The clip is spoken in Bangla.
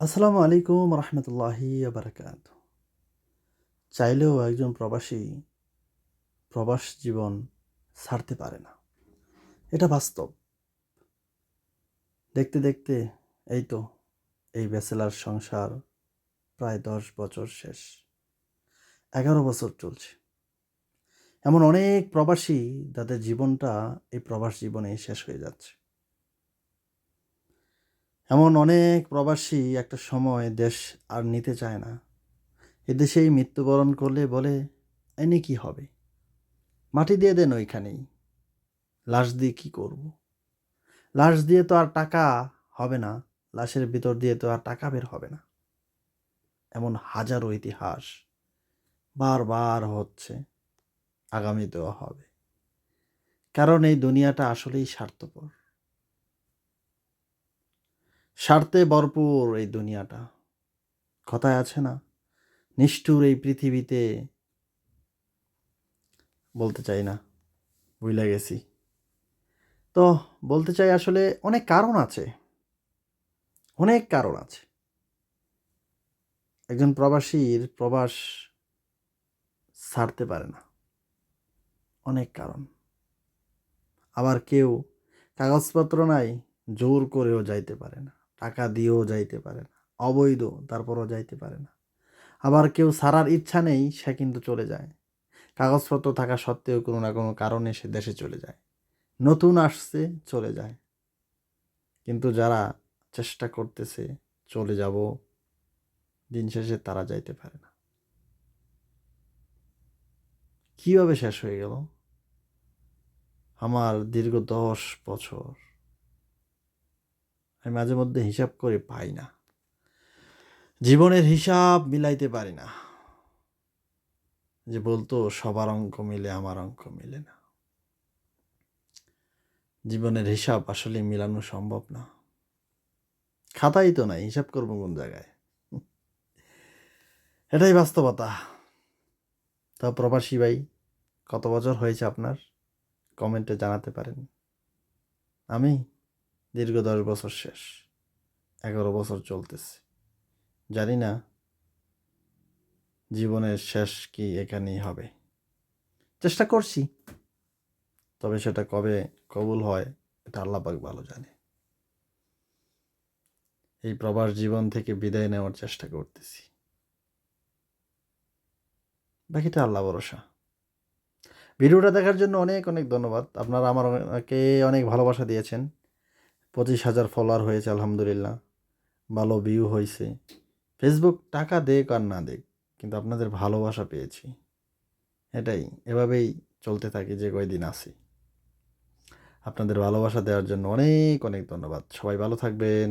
আসসালামু আলাইকুম রহমতুল্লাহি বারাকাত। চাইলেও একজন প্রবাসী প্রবাস জীবন ছাড়তে পারে না, এটা বাস্তব। দেখতে দেখতে এই তো এই ব্যাচেলার সংসার প্রায় 10 বছর শেষ, 11 বছর চলছে। এমন অনেক প্রবাসী যাদের জীবনটা এই প্রবাস জীবনেই শেষ হয়ে যাচ্ছে। এমন অনেক প্রবাসী একটা সময় দেশ আর নিতে চায় না, এদেশেই মৃত্যুবরণ করলে বলে এনে কি হবে, মাটি দিয়ে দেন ওইখানেই, লাশ দিয়ে কি করব? লাশ দিয়ে তো আর টাকা হবে না, লাশের ভিতর দিয়ে তো আর টাকা বের হবে না। এমন হাজারো ইতিহাস বারবার হচ্ছে, আগামীতেও হবে। কারণ এই দুনিয়াটা আসলেই স্বার্থপর, স্বার্থে ভরপুর এই দুনিয়াটা। কথায় আছে না, নিষ্ঠুর এই পৃথিবীতে, বলতে চাই না, ভুলে গেছি। তো বলতে চাই আসলে অনেক কারণ আছে, অনেক কারণ আছে একজন প্রবাসীর প্রবাস ছাড়তে পারে না। অনেক কারণ। আবার কেউ কাগজপত্র নাই, জোর করেও যাইতে পারে না, টাকা দিয়েও যাইতে পারে না, অবৈধ তারপরও যাইতে পারে না। আবার কেউ ছাড়ার ইচ্ছা নেই, সে কিন্তু চলে যায়, কাগজপত্র থাকা সত্ত্বেও কোনো না কোনো কারণে সে দেশে চলে যায়, নতুন আসছে চলে যায়। কিন্তু যারা চেষ্টা করতেছে চলে যাব, দিন শেষে তারা যাইতে পারে না। কিভাবে শেষ হয়ে গেল আমার দীর্ঘ 10 বছর? আমি মাঝে মধ্যে হিসাব করে পাই না, জীবনের হিসাব মিলাইতে পারি না। যে বলতো সবার অঙ্ক মিলে, আমার অঙ্ক মিলে না। জীবনের হিসাব আসলে মিলানো সম্ভব না, খাতাই তো নাই, হিসাব করবো কোন জায়গায়? এটাই বাস্তবতা। তা প্রবাসী ভাই, কত বছর হয়েছে আপনার? কমেন্টে জানাতে পারেন। আমি দীর্ঘ 10 বছর শেষ, 11 বছর চলতেছে। জানি না জীবনের শেষ কি এখানেই হবে। চেষ্টা করছি, তবে সেটা কবে কবুল হয় এটা আল্লাহ পাক ভালো জানে। এই প্রবাস জীবন থেকে বিদায় নেওয়ার চেষ্টা করতেছি, বাকিটা আল্লাহ ভরসা। ভিডিওটা দেখার জন্য অনেক অনেক ধন্যবাদ। আপনারা আমাকে অনেক ভালোবাসা দিয়েছেন। 25,000 ফলোয়ার হয়েছে আলহামদুলিল্লাহ, ভালো ভিউ হয়েছে। ফেসবুক টাকা দেক আর না দেক, কিন্তু আপনাদের ভালোবাসা পেয়েছি। এটাই, এভাবেই চলতে থাকি যে কয়দিন আছি। আপনাদের ভালোবাসা দেওয়ার জন্য অনেক অনেক ধন্যবাদ। সবাই ভালো থাকবেন।